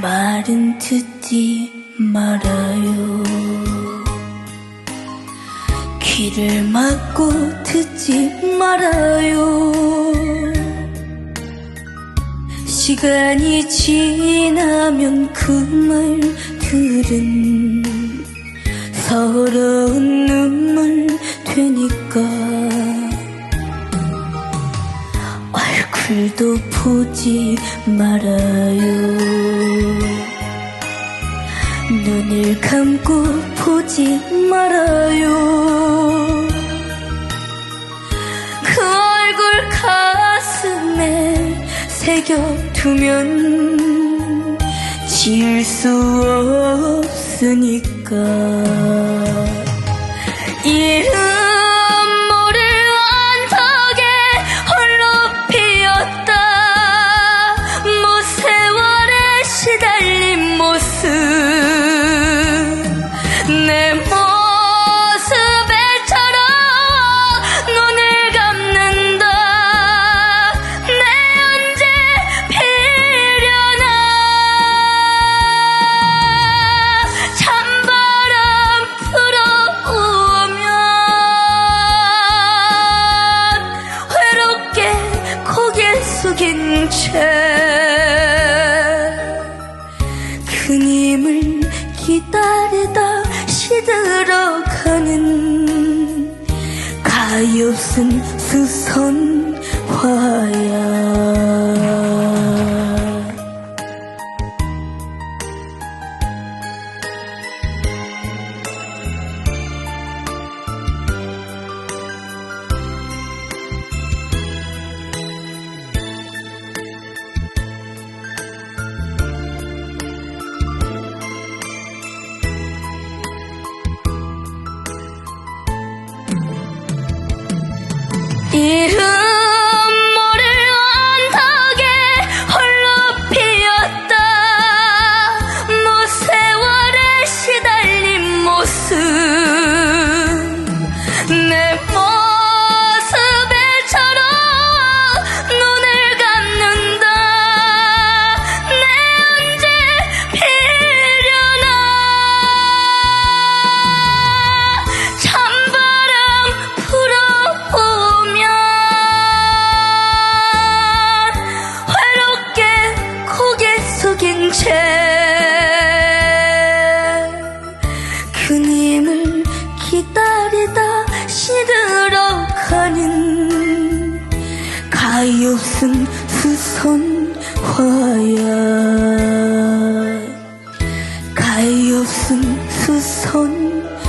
말은 듣지 말아요. 귀를 막고 듣지 말아요. 시간이 지나면 그 말들은 서러운 눈물 되니까 얼굴도 보지 말아요. 눈을 감고 보지 말아요. 그 얼굴 가슴에 새겨두면 지울 수 없으니까 이름 모를 언덕에 홀로 피었다. 뭐 세월에 시달린 모습 내 모습에처럼 눈을 감는다. 내 언제 피려나. 찬바람 불어오면 외롭게 고개 숙인 채 그님을 기다리다 시들어가는 가엾은 수선화야. 이름 모를 언덕에 홀로 피었다. 뭐 세월에 시달린 모습 내 모습에처럼 눈을 감는다. 내 언제 피려나. 찬바람 불어오면 외롭게 고개 숙인 채 그님을 기다리다 시들어가는 가엾은 수선화야. 가엾은 수선화야.